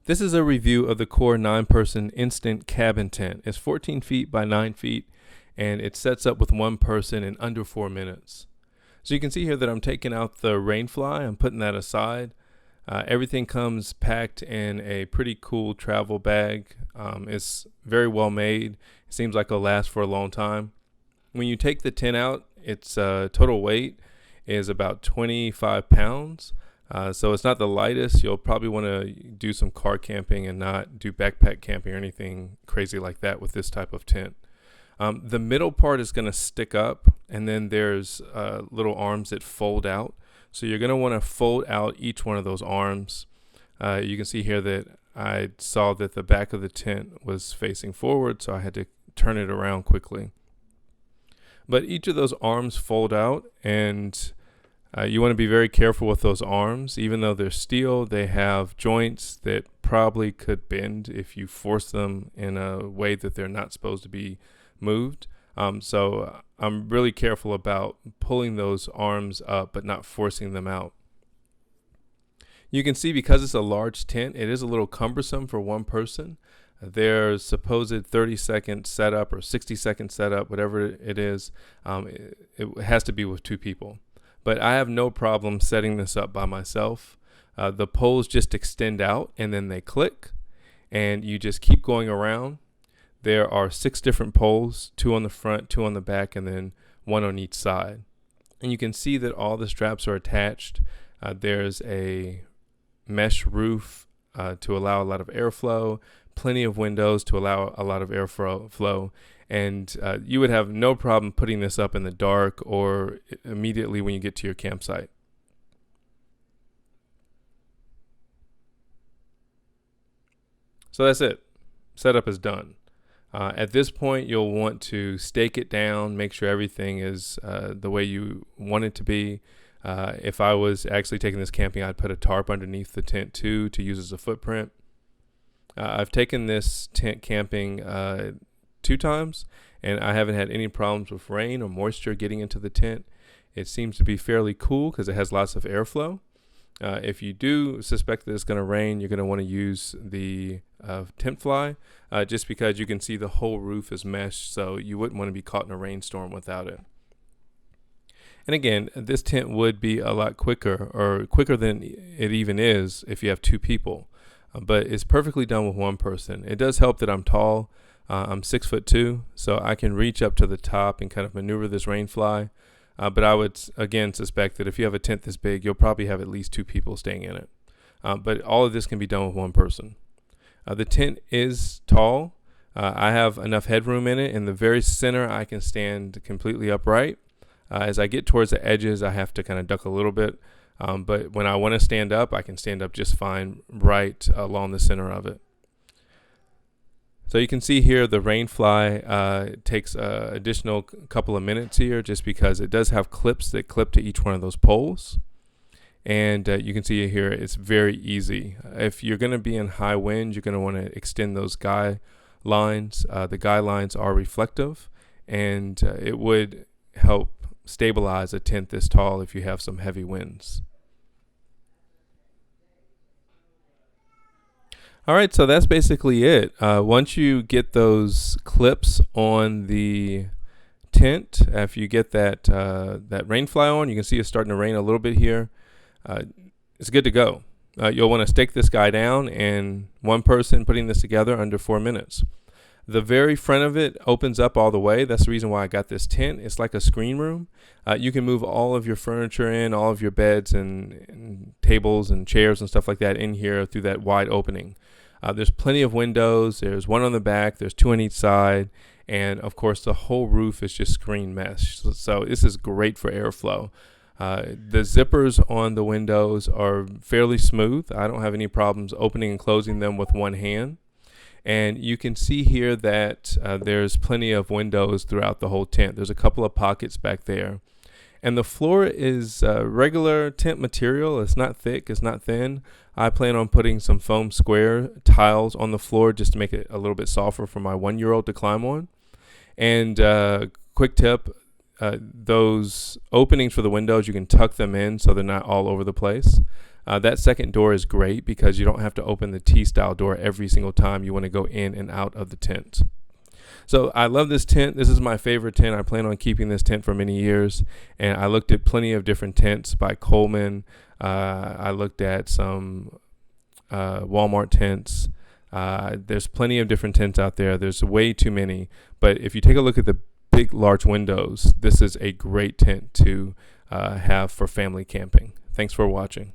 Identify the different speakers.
Speaker 1: This is a review of the Core 9-person instant cabin tent. It's 14 feet by 9 feet, and it sets up with one person in under 4 minutes. So you can see here that I'm taking out the rainfly. I'm putting that aside. Everything comes packed in a pretty cool travel bag. It's very well made. It seems like it'll last for a long time. When you take the tent out, its total weight is about 25 pounds. So it's not the lightest. You'll probably want to do some car camping and not do backpack camping or anything crazy like that with this type of tent. The middle part is going to stick up, and then there's little arms that fold out. So you're going to want to fold out each one of those arms. You can see here that I saw that the back of the tent was facing forward, so I had to turn it around quickly. But each of those arms fold out, and you want to be very careful with those arms. Even though they're steel, they have joints that probably could bend if you force them in a way that they're not supposed to be moved. So I'm really careful about pulling those arms up but not forcing them out. You can see because it's a large tent, it is a little cumbersome for one person. Their supposed 30-second setup or 60-second setup, whatever it is, it has to be with two people. But I have no problem setting this up by myself. The poles just extend out and then they click, and you just keep going around. There are 6 different poles, 2 on the front, 2 on the back, and then 1 on each side. And you can see that all the straps are attached. There's a mesh roof to allow a lot of airflow, plenty of windows to allow a lot of airflow. And you would have no problem putting this up in the dark or immediately when you get to your campsite. So that's it. Setup is done. At this point, you'll want to stake it down, make sure everything is the way you want it to be. If I was actually taking this camping, I'd put a tarp underneath the tent too to use as a footprint. I've taken this tent camping 2 times, and I haven't had any problems with rain or moisture getting into the tent. It seems to be fairly cool because it has lots of airflow. If you do suspect that it's going to rain, you're going to want to use the tent fly just because you can see the whole roof is meshed, so you wouldn't want to be caught in a rainstorm without it. And again, this tent would be a lot quicker, or quicker than it even is if you have 2 people. But it's perfectly done with one person. It does help that I'm tall. I'm 6'2", so I can reach up to the top and kind of maneuver this rainfly. But I would, again, suspect that if you have a tent this big, you'll probably have at least 2 people staying in it. But all of this can be done with one person. The tent is tall. I have enough headroom in it. In the very center, I can stand completely upright. As I get towards the edges, I have to kind of duck a little bit. But when I want to stand up, I can stand up just fine right along the center of it. So you can see here the rainfly takes an additional couple of minutes here just because it does have clips that clip to each one of those poles. And you can see here it's very easy. If you're going to be in high wind, you're going to want to extend those guy lines. The guy lines are reflective, and it would help stabilize a tent this tall if you have some heavy winds. All right, so that's basically it. Once you get those clips on the tent, after you get that rain fly on, you can see it's starting to rain a little bit here. It's good to go. You'll want to stake this guy down, and one person putting this together under 4 minutes. The very front of it opens up all the way. That's the reason why I got this tent. It's like a screen room. You can move all of your furniture in, all of your beds and tables and chairs and stuff like that in here through that wide opening. There's plenty of windows. There's 1 on the back. There's 2 on each side. And, of course, the whole roof is just screen mesh. So this is great for airflow. The zippers on the windows are fairly smooth. I don't have any problems opening and closing them with one hand. And you can see here that there's plenty of windows throughout the whole tent. There's a couple of pockets back there. And the floor is regular tent material. It's not thick. It's not thin. I plan on putting some foam square tiles on the floor just to make it a little bit softer for my 1-year-old to climb on. And quick tip, those openings for the windows, you can tuck them in so they're not all over the place. That second door is great because you don't have to open the T-style door every single time you want to go in and out of the tent. So I love this tent. This is my favorite tent. I plan on keeping this tent for many years. And I looked at plenty of different tents by Coleman. I looked at some Walmart tents. There's plenty of different tents out there. There's way too many. But if you take a look at the big, large windows, this is a great tent to have for family camping. Thanks for watching.